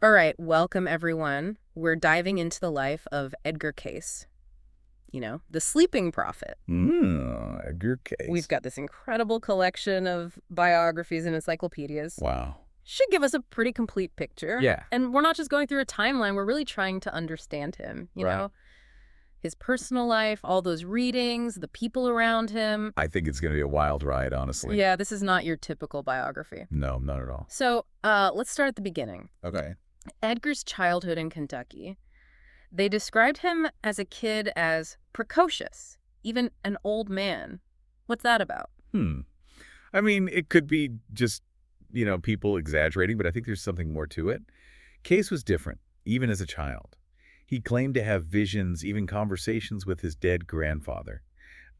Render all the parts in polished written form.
All right, welcome everyone. We're diving into the life of Edgar Cayce, the sleeping prophet. Edgar We've Cayce. got this incredible collection of biographies and encyclopedias. Wow. Should give us a pretty complete picture. Yeah. And we're not just going through a timeline, we're really trying to understand him, Right. his personal life, all those readings, the people around him. I think it's going to be a wild ride, honestly. Yeah, this is not your typical biography. No, not at all. So let's start at the beginning. Okay. Edgar's childhood in Kentucky. They described him as a kid as precocious, even an old man. What's that about? I mean, it could be just, people exaggerating, but I think there's something more to it. Case was different, even as a child. He claimed to have visions, even conversations with his dead grandfather.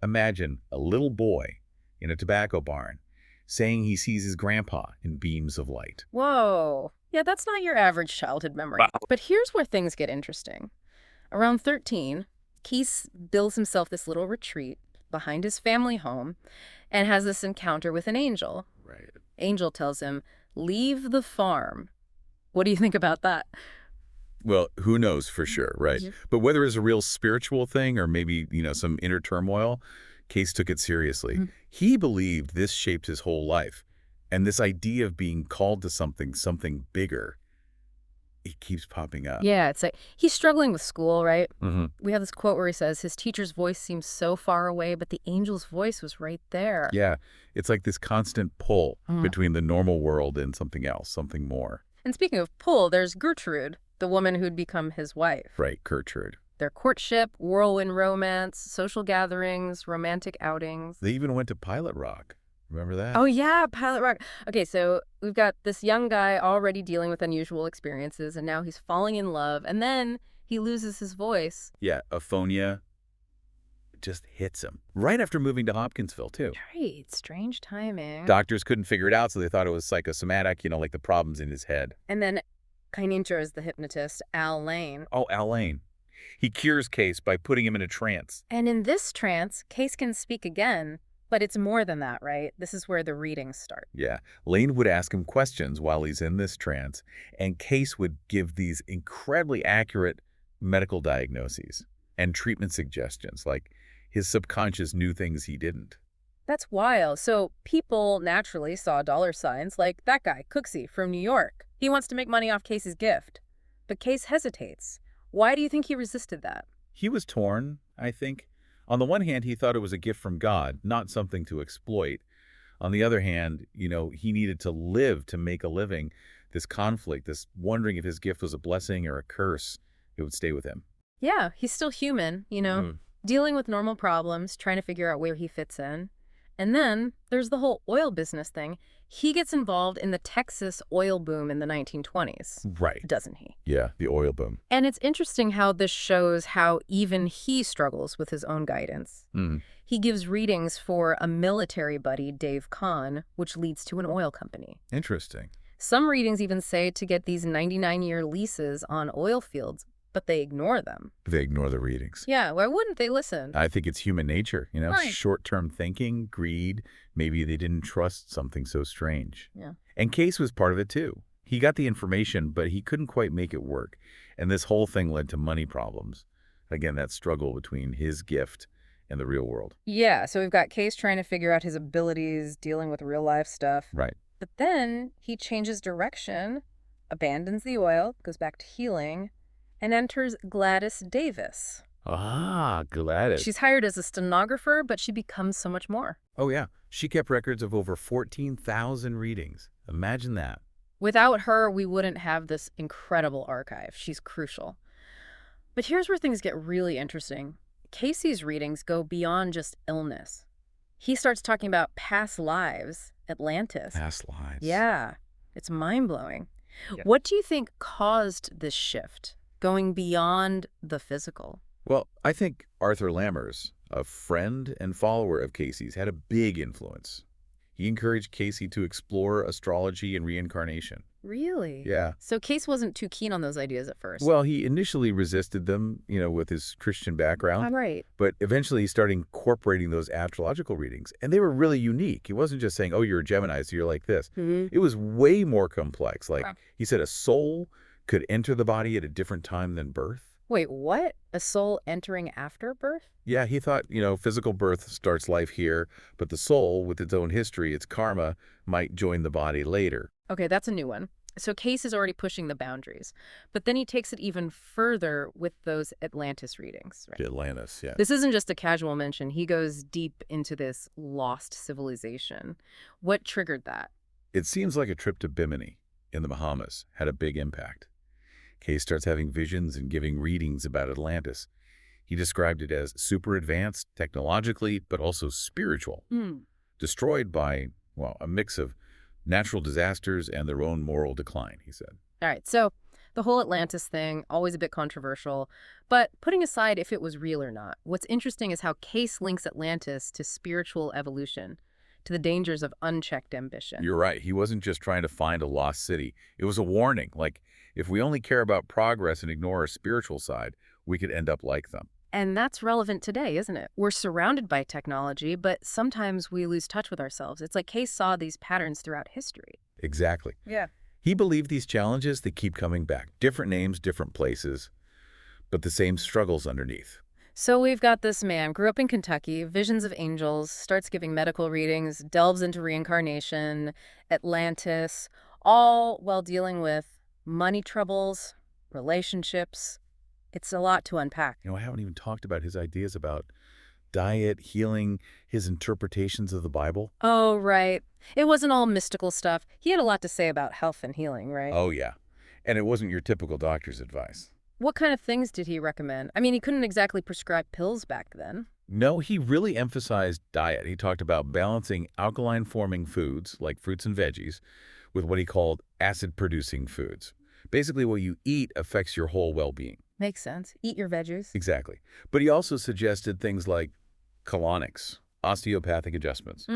Imagine a little boy in a tobacco barn saying he sees his grandpa in beams of light. Whoa. Yeah, that's not your average childhood memory. Wow. But here's where things get interesting. Around 13, Cayce builds himself this little retreat behind his family home and has this encounter with an angel. Right. Angel tells him, "Leave the farm." What do you think about that? Well, who knows for sure, right? Mhm. But whether it's a real spiritual thing or maybe, some inner turmoil, Case took it seriously. Mhm. He believed this shaped his whole life. And this idea of being called to something bigger, it keeps popping up. Yeah, it's like he's struggling with school, right? hmm We have this quote where he says his teacher's voice seems so far away, but the angel's voice was right there. Yeah, it's like this constant pull Mm. between the normal world and something else, something more. And speaking of pull, there's Gertrude, the woman who'd become his wife. Right, Gertrude. Their courtship, whirlwind romance, social gatherings, romantic outings. They even went to Pilot Rock. Remember that? Oh, yeah, Pilot Rock. Okay, so we've got this young guy already dealing with unusual experiences, and now he's falling in love, and then he loses his voice. Yeah, aphonia just hits him. Right after moving to Hopkinsville, too. Right, strange timing. Doctors couldn't figure it out, so they thought it was psychosomatic, like the problems in his head. And then Kainincher is the hypnotist, Al Lane. Oh, Al Lane. He cures Case by putting him in a trance. And in this trance, Cayce can speak again, but it's more than that, right? This is where the readings start. Yeah. Lane would ask him questions while he's in this trance, and Case would give these incredibly accurate medical diagnoses and treatment suggestions, like his subconscious knew things he didn't. That's wild. So people naturally saw dollar signs like that guy, Cooksey, from New York. He wants to make money off Cayce's gift. But Cayce hesitates. Why do you think he resisted that? He was torn, I think. On the one hand, he thought it was a gift from God, not something to exploit. On the other hand, he needed to live to make a living. This conflict, this wondering if his gift was a blessing or a curse, it would stay with him. Yeah, he's still human, dealing with normal problems, trying to figure out where he fits in. And then there's the whole oil business thing. He gets involved in the Texas oil boom in the 1920s, Right. doesn't he? Yeah, the oil boom. And it's interesting how this shows how even he struggles with his own guidance. Mm. He gives readings for a military buddy, Dave Kahn, which leads to an oil company. Interesting. Some readings even say to get these 99-year leases on oil fields, but they ignore them. They ignore the readings. Yeah, why wouldn't they listen? I think it's human nature, Right. short-term thinking, greed. Maybe they didn't trust something so strange. Yeah. And Case was part of it too. He got the information, but he couldn't quite make it work. And this whole thing led to money problems. Again, that struggle between his gift and the real world. Yeah, so we've got Case trying to figure out his abilities, dealing with real-life stuff. Right. But then he changes direction, abandons the oil, goes back to healing, and enters Gladys Davis. Ah, Gladys. She's hired as a stenographer, but she becomes so much more. Oh, yeah. She kept records of over 14,000 readings. Imagine that. Without her, we wouldn't have this incredible archive. She's crucial. But here's where things get really interesting. Casey's readings go beyond just illness. He starts talking about past lives, Atlantis. Past lives. Yeah, it's mind-blowing. Yeah. What do you think caused this shift, going beyond the physical? Well, I think Arthur Lammers, a friend and follower of Casey's, had a big influence. He encouraged Cayce to explore astrology and reincarnation. Really? Yeah. So Cayce wasn't too keen on those ideas at first. Well, he initially resisted them, with his Christian background. Right. But eventually he started incorporating those astrological readings. And they were really unique. He wasn't just saying, oh, you're a Gemini, so you're like this. Mm-hmm. It was way more complex. Like Wow. he said, a soul could enter the body at a different time than birth. Wait, what? A soul entering after birth? Yeah, he thought, physical birth starts life here, but the soul, with its own history, its karma, might join the body later. Okay, that's a new one. So Case is already pushing the boundaries. But then he takes it even further with those Atlantis readings, right? Atlantis, yeah. This isn't just a casual mention. He goes deep into this lost civilization. What triggered that? It seems like a trip to Bimini in the Bahamas had a big impact. Case starts having visions and giving readings about Atlantis. He described it as super advanced technologically, but also spiritual, Hmm. destroyed by, well, a mix of natural disasters and their own moral decline, he said. All right, so the whole Atlantis thing, always a bit controversial. But putting aside if it was real or not, what's interesting is how Case links Atlantis to spiritual evolution, to the dangers of unchecked ambition. You're right. He wasn't just trying to find a lost city. It was a warning. Like, if we only care about progress and ignore our spiritual side, we could end up like them. And that's relevant today, isn't it? We're surrounded by technology, but sometimes we lose touch with ourselves. It's like Case saw these patterns throughout history. Exactly. Yeah. He believed these challenges, they keep coming back. Different names, different places, but the same struggles underneath. So we've got this man, grew up in Kentucky, visions of angels, starts giving medical readings, delves into reincarnation, Atlantis, all while dealing with money troubles, relationships. It's a lot to unpack. I haven't even talked about his ideas about diet, healing, his interpretations of the Bible. Oh, right. It wasn't all mystical stuff. He had a lot to say about health and healing, right? Oh, yeah. And it wasn't your typical doctor's advice. What kind of things did he recommend? I mean, he couldn't exactly prescribe pills back then. No, he really emphasized diet. He talked about balancing alkaline-forming foods, like fruits and veggies, with what he called acid-producing foods. Basically, what you eat affects your whole well-being. Makes sense. Eat your veggies. Exactly. But he also suggested things like colonics, osteopathic adjustments.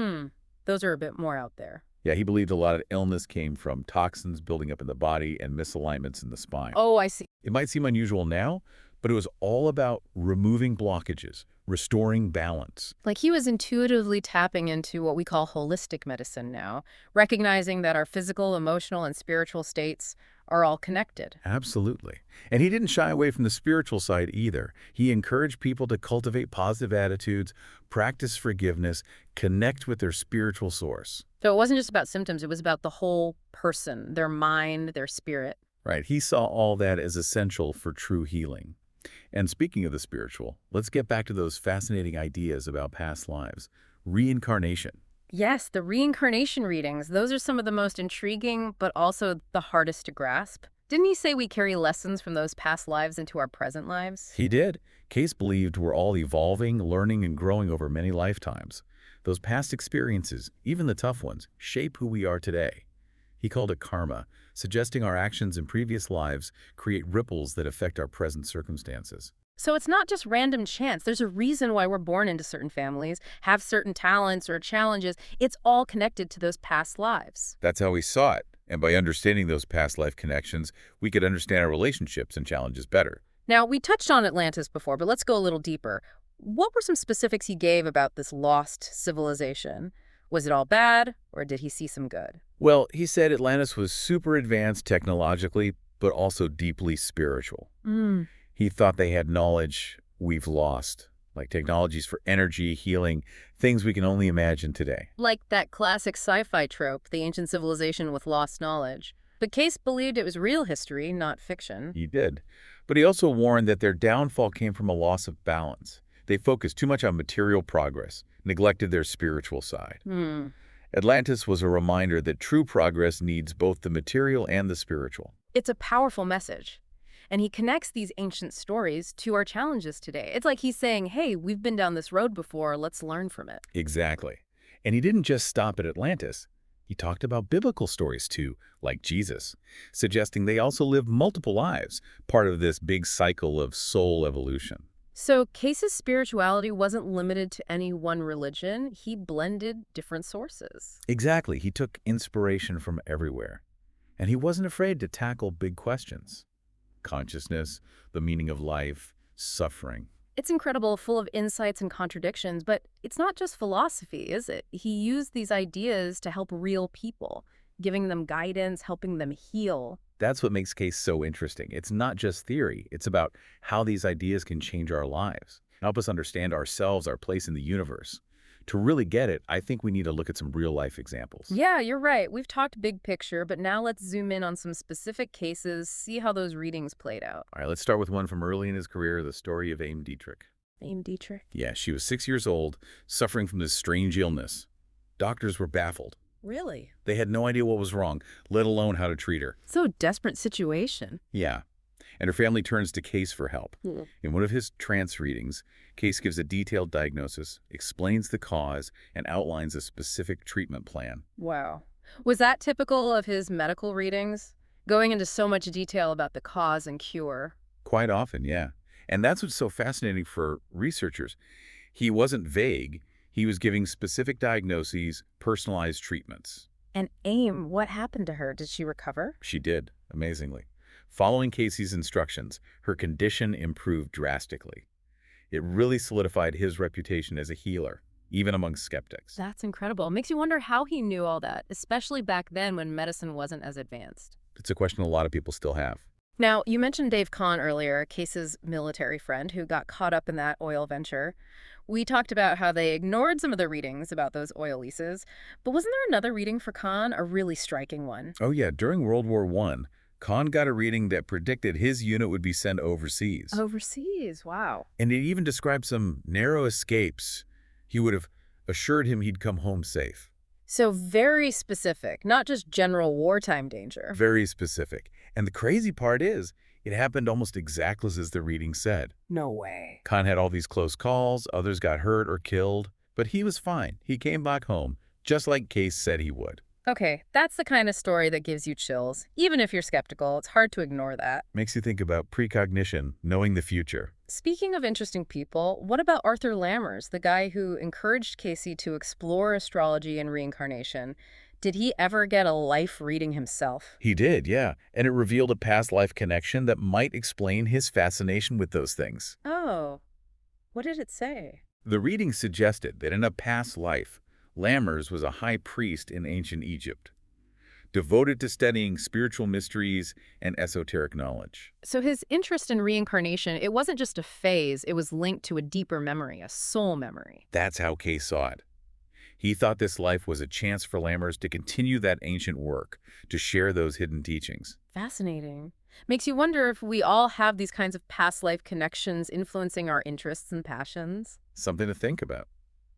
Those are a bit more out there. Yeah, he believed a lot of illness came from toxins building up in the body and misalignments in the spine. Oh, I see. It might seem unusual now, but it was all about removing blockages, restoring balance. Like he was intuitively tapping into what we call holistic medicine now, recognizing that our physical, emotional, and spiritual states are all connected. Absolutely. And he didn't shy away from the spiritual side either. He encouraged people to cultivate positive attitudes, practice forgiveness, connect with their spiritual source. So it wasn't just about symptoms, it was about the whole person, their mind, their spirit. Right. He saw all that as essential for true healing. And speaking of the spiritual, let's get back to those fascinating ideas about past lives. Reincarnation. Yes, the reincarnation readings, those are some of the most intriguing, but also the hardest to grasp. Didn't he say we carry lessons from those past lives into our present lives? He did. Case believed we're all evolving, learning, and growing over many lifetimes. Those past experiences, even the tough ones, shape who we are today. He called it karma, suggesting our actions in previous lives create ripples that affect our present circumstances. So it's not just random chance. There's a reason why we're born into certain families, have certain talents or challenges. It's all connected to those past lives. That's how he saw it. And by understanding those past life connections, we could understand our relationships and challenges better. Now, we touched on Atlantis before, but let's go a little deeper. What were some specifics he gave about this lost civilization? Was it all bad, or did he see some good? Well, he said Atlantis was super advanced technologically, but also deeply spiritual. He thought they had knowledge we've lost, like technologies for energy, healing, things we can only imagine today. Like that classic sci-fi trope, the ancient civilization with lost knowledge. But Case believed it was real history, not fiction. He did. But he also warned that their downfall came from a loss of balance. They focused too much on material progress, neglected their spiritual side. Atlantis was a reminder that true progress needs both the material and the spiritual. It's a powerful message. And he connects these ancient stories to our challenges today. It's like he's saying, hey, we've been down this road before, let's learn from it. Exactly. And he didn't just stop at Atlantis. He talked about biblical stories too, like Jesus, suggesting they also lived multiple lives, part of this big cycle of soul evolution. So Case's spirituality wasn't limited to any one religion. He blended different sources. Exactly. He took inspiration from everywhere. And he wasn't afraid to tackle big questions. Consciousness, the meaning of life, suffering. It's incredible, full of insights and contradictions, but it's not just philosophy, is it? He used these ideas to help real people, giving them guidance, helping them heal. That's what makes Cayce so interesting. It's not just theory. It's about how these ideas can change our lives, help us understand ourselves, our place in the universe. To really get it, I think we need to look at some real-life examples. Yeah, you're right. We've talked big picture, but now let's zoom in on some specific cases, see how those readings played out. All right, let's start with one from early in his career, the story of Aim Dietrich. Name Dietrich. Yeah, she was 6 years old, suffering from this strange illness. Doctors were baffled. Really? They had no idea what was wrong, let alone how to treat her. So desperate situation. Yeah, and her family turns to Cayce for help. In one of his trance readings, Cayce gives a detailed diagnosis, explains the cause, and outlines a specific treatment plan. Wow. Was that typical of his medical readings? Going into so much detail about the cause and cure. Quite often, yeah. And that's what's so fascinating for researchers. He wasn't vague. He was giving specific diagnoses, personalized treatments. And AIM, what happened to her? Did she recover? She did, amazingly. Following Casey's instructions, her condition improved drastically. It really solidified his reputation as a healer, even among skeptics. That's incredible. It makes you wonder how he knew all that, especially back then when medicine wasn't as advanced. It's a question a lot of people still have. Now, you mentioned Dave Kahn earlier, Case's military friend who got caught up in that oil venture. We talked about how they ignored some of the readings about those oil leases, but wasn't there another reading for Kahn, a really striking one? Oh yeah, during World War I, Kahn got a reading that predicted his unit would be sent overseas. Overseas, wow. And it even described some narrow escapes. He would have assured him he'd come home safe. So very specific, not just general wartime danger. Very specific. And the crazy part is, it happened almost exactly as the reading said. No way. Khan had all these close calls, others got hurt or killed, but he was fine. He came back home, just like Cayce said he would. Okay, that's the kind of story that gives you chills. Even if you're skeptical, it's hard to ignore that. Makes you think about precognition, knowing the future. Speaking of interesting people, what about Arthur Lammers, the guy who encouraged Casey to explore astrology and reincarnation? Did he ever get a life reading himself? He did, yeah, and it revealed a past life connection that might explain his fascination with those things. Oh, what did it say? The reading suggested that in a past life, Lammers was a high priest in ancient Egypt, devoted to studying spiritual mysteries and esoteric knowledge. So his interest in reincarnation, it wasn't just a phase, it was linked to a deeper memory, a soul memory. That's how Cayce saw it. He thought this life was a chance for Lammers to continue that ancient work, to share those hidden teachings. Fascinating. Makes you wonder if we all have these kinds of past life connections influencing our interests and passions. Something to think about.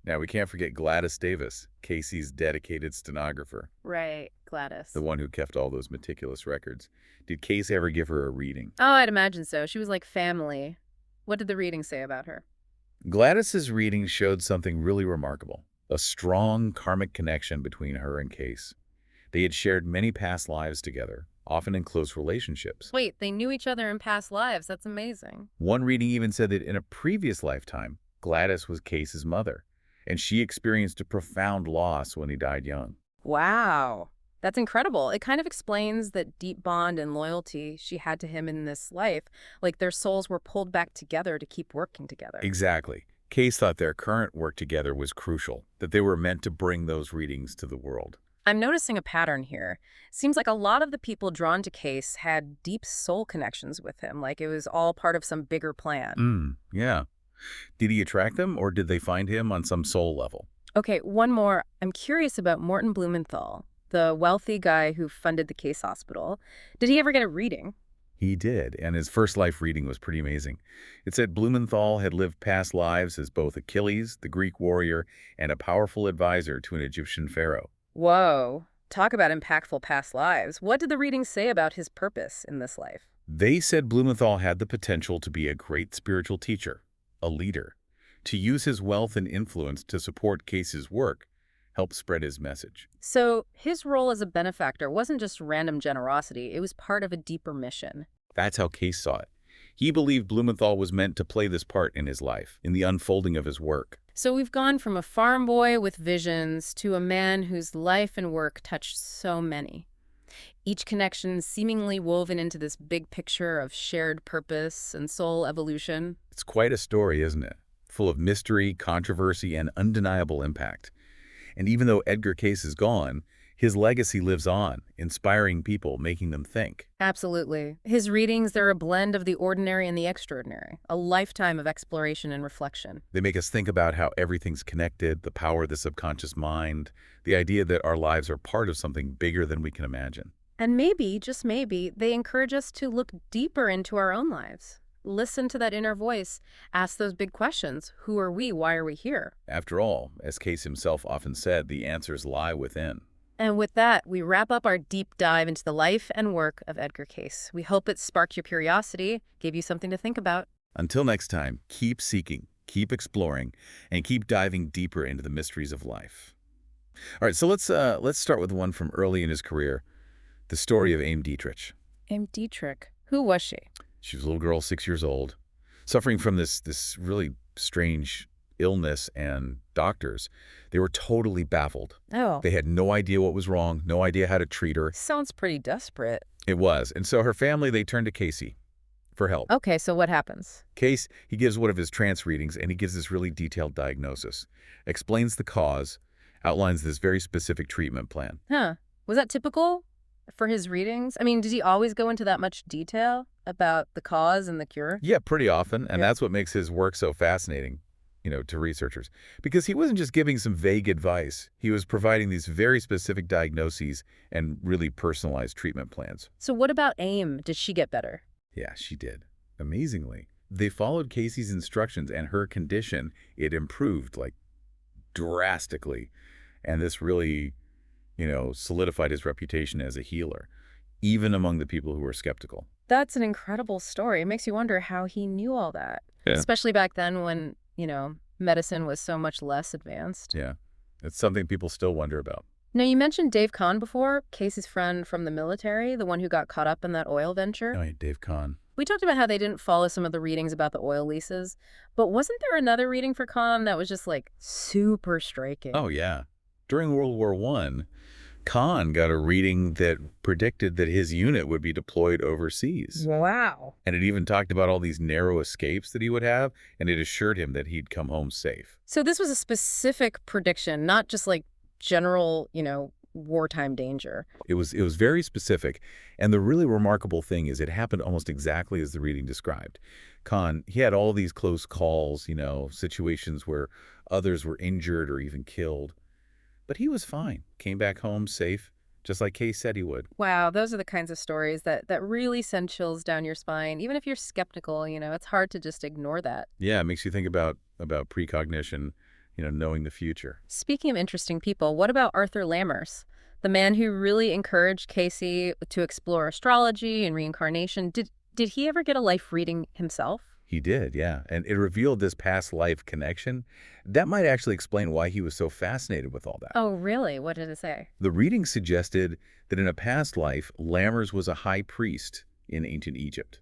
Now, we can't forget Gladys Davis, Casey's dedicated stenographer, Right, Gladys. the one who kept all those meticulous records. Did Cayce ever give her a reading? Oh, I'd imagine so. She was like family. What did the reading say about her? Gladys's reading showed something really remarkable, a strong karmic connection between her and Cayce. They had shared many past lives together, often in close relationships. Wait, they knew each other in past lives. That's amazing. One reading even said that in a previous lifetime, Gladys was Cayce's mother, and she experienced a profound loss when he died young. Wow. That's incredible. It kind of explains that deep bond and loyalty she had to him in this life, like their souls were pulled back together to keep working together. Exactly. Cayce thought their current work together was crucial, that they were meant to bring those readings to the world. I'm noticing a pattern here. Seems like a lot of the people drawn to Cayce had deep soul connections with him, like it was all part of some bigger plan. Yeah. Did he attract them, or did they find him on some soul level? Okay, one more. I'm curious about Morton Blumenthal, the wealthy guy who funded the Cayce Hospital. Did he ever get a reading? He did, and his first life reading was pretty amazing. It said Blumenthal had lived past lives as both Achilles, the Greek warrior, and a powerful advisor to an Egyptian pharaoh. Whoa. Talk about impactful past lives. What did the readings say about his purpose in this life? They said Blumenthal had the potential to be a great spiritual teacher, a leader, to use his wealth and influence to support Cayce's work, help spread his message. So his role as a benefactor wasn't just random generosity, it was part of a deeper mission. That's how Cayce saw it. He believed Blumenthal was meant to play this part in his life, in the unfolding of his work. So we've gone from a farm boy with visions to a man whose life and work touched so many. Each connection seemingly woven into this big picture of shared purpose and soul evolution. It's quite a story, isn't it? Full of mystery, controversy, and undeniable impact. And even though Edgar Cayce is gone, His legacy lives on, inspiring people, making them think. Absolutely. His readings, they're a blend of the ordinary and the extraordinary, a lifetime of exploration and reflection. They make us think about how everything's connected, the power of the subconscious mind, the idea that our lives are part of something bigger than we can imagine. And maybe, just maybe, they encourage us to look deeper into our own lives. Listen to that inner voice. Ask those big questions. Who are we? Why are we here? After all, as Cayce himself often said, the answers lie within. And with that, we wrap up our deep dive into the life and work of Edgar Cayce. We hope it sparked your curiosity, gave you something to think about. Until next time, keep seeking, keep exploring, and keep diving deeper into the mysteries of life. All right, so let's start with one from early in his career, the story of Ame Dietrich. Ame Dietrich. Who was she? She was a little girl, 6 years old, suffering from this really strange illness, and doctors, they were totally baffled. Oh, They had no idea what was wrong, no idea how to treat her. sounds pretty desperate. It was. And so her family, they turned to Cayce for help. Okay, so what happens? Cayce, he gives one of his trance readings, and he gives this really detailed diagnosis, explains the cause, outlines this very specific treatment plan. Huh. Was that typical for his readings? I mean, did he always go into that much detail about the cause and the cure? Yeah, pretty often, and Yeah. that's what makes his work so fascinating, to researchers. Because he wasn't just giving some vague advice. He was providing these very specific diagnoses and really personalized treatment plans. So what about Ame? Did she get better? Yeah, she did. Amazingly. They followed Cayce's instructions, and her condition, it improved, like, drastically. And this really, solidified his reputation as a healer, even among the people who were skeptical. That's an incredible story. It makes you wonder how he knew all that, Yeah. especially back then when, medicine was so much less advanced. Yeah, it's something people still wonder about. Now, you mentioned Dave Kahn before, Casey's friend from the military, the one who got caught up in that oil venture. Oh, yeah, Dave Kahn. We talked about how they didn't follow some of the readings about the oil leases, but wasn't there another reading for Kahn that was just like super striking? Oh, yeah. During World War I, Kahn got a reading that predicted that his unit would be deployed overseas. Wow. And it even talked about all these narrow escapes that he would have, and it assured him that he'd come home safe. So this was a specific prediction, not just like general, wartime danger. It was very specific, and the really remarkable thing is it happened almost exactly as the reading described. Kahn, he had all these close calls, situations where others were injured or even killed. But he was fine, came back home safe, just like Cayce said he would. Wow, those are the kinds of stories that really send chills down your spine. Even if you're skeptical, it's hard to just ignore that. Yeah, it makes you think about precognition, knowing the future. Speaking of interesting people, what about Arthur Lammers, the man who really encouraged Casey to explore astrology and reincarnation? Did he ever get a life reading himself? He did, yeah. And it revealed this past life connection. That might actually explain why he was so fascinated with all that. Oh, really? What did it say? The reading suggested that in a past life, Lammers was a high priest in ancient Egypt,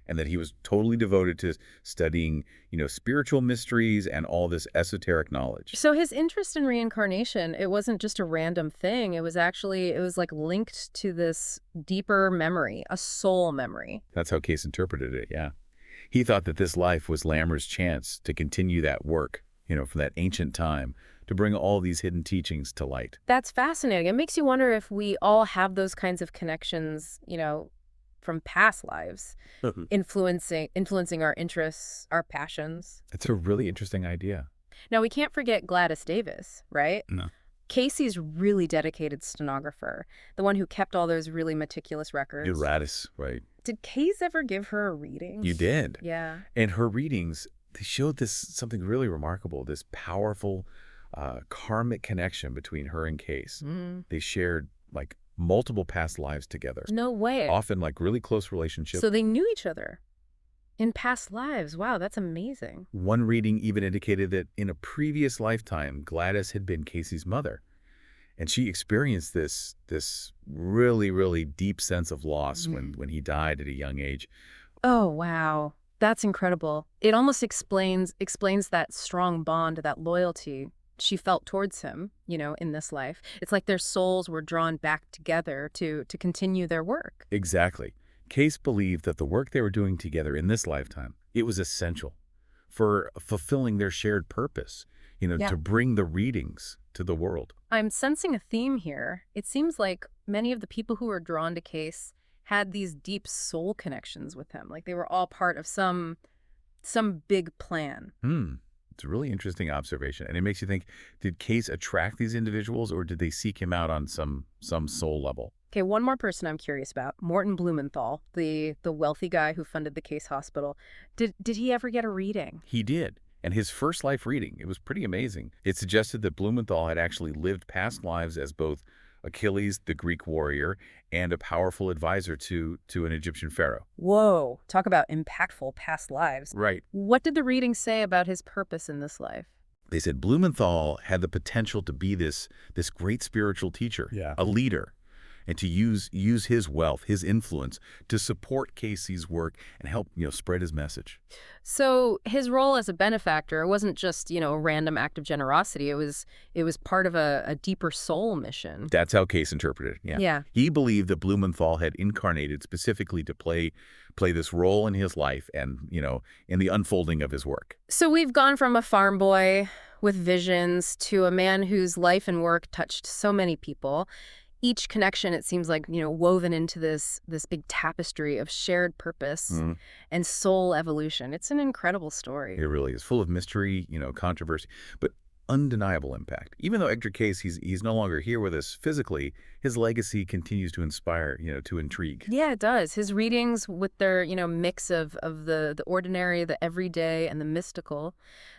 and that he was totally devoted to studying, spiritual mysteries and all this esoteric knowledge. So his interest in reincarnation, it wasn't just a random thing. It was like linked to this deeper memory, a soul memory. That's how Cayce interpreted it, yeah. He thought that this life was Lammers' chance to continue that work, from that ancient time, to bring all these hidden teachings to light. That's fascinating. It makes you wonder if we all have those kinds of connections, from past lives, influencing our interests, our passions. It's a really interesting idea. Now, we can't forget Gladys Davis, right? No. Casey's really dedicated stenographer, the one who kept all those really meticulous records. Gladys, right. Did Cayce ever give her a reading? You did. Yeah. And her readings, they showed something really remarkable, this powerful karmic connection between her and Cayce. Mm. They shared, like, multiple past lives together. No way. Often, like, really close relationships. So they knew each other in past lives. Wow, that's amazing. One reading even indicated that in a previous lifetime, Gladys had been Cayce's mother. And she experienced this really, really deep sense of loss when he died at a young age. Oh, wow. That's incredible. It almost explains that strong bond, that loyalty she felt towards him, in this life. It's like their souls were drawn back together to continue their work. Exactly. Cayce believed that the work they were doing together in this lifetime, it was essential for fulfilling their shared purpose, Yeah. to bring the readings to the world. I'm sensing a theme here. It seems like many of the people who were drawn to Case had these deep soul connections with him. Like they were all part of some big plan. Hmm. It's a really interesting observation. And it makes you think, did Case attract these individuals or did they seek him out on some soul level? Okay, one more person I'm curious about. Morton Blumenthal, the wealthy guy who funded the Case Hospital. Did he ever get a reading? He did. And his first life reading, it was pretty amazing. It suggested that Blumenthal had actually lived past lives as both Achilles, the Greek warrior, and a powerful advisor to an Egyptian pharaoh. Whoa, talk about impactful past lives. Right. What did the reading say about his purpose in this life? They said Blumenthal had the potential to be this great spiritual teacher, Yeah. a leader, and to use his wealth, his influence, to support Casey's work and help spread his message. So his role as a benefactor wasn't just, a random act of generosity. It was part of a deeper soul mission. That's how Case interpreted it. Yeah. Yeah. He believed that Blumenthal had incarnated specifically to play this role in his life and, in the unfolding of his work. So we've gone from a farm boy with visions to a man whose life and work touched so many people. Each connection, it seems like, woven into this big tapestry of shared purpose and soul evolution. It's an incredible story. It really is full of mystery, controversy, but undeniable impact. Even though Edgar Cayce, he's no longer here with us physically, his legacy continues to inspire, to intrigue. Yeah, it does. His readings with their, mix of the ordinary, the everyday, and the mystical,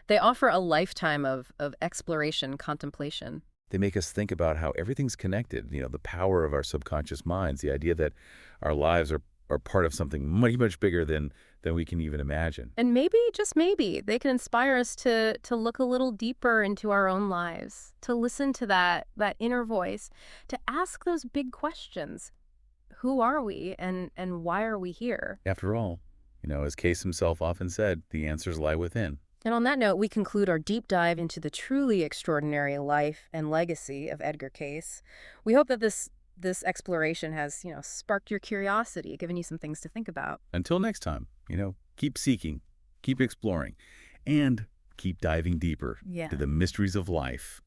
they offer a lifetime of exploration, contemplation. They make us think about how everything's connected, the power of our subconscious minds, the idea that our lives are part of something much, much bigger than we can even imagine. And maybe, just maybe, they can inspire us to look a little deeper into our own lives, to listen to that inner voice, to ask those big questions. Who are we and why are we here? After all, as Cayce himself often said, the answers lie within. And on that note, we conclude our deep dive into the truly extraordinary life and legacy of Edgar Cayce. We hope that this exploration has, sparked your curiosity, given you some things to think about. Until next time, keep seeking, keep exploring, and keep diving deeper Yeah. to the mysteries of life.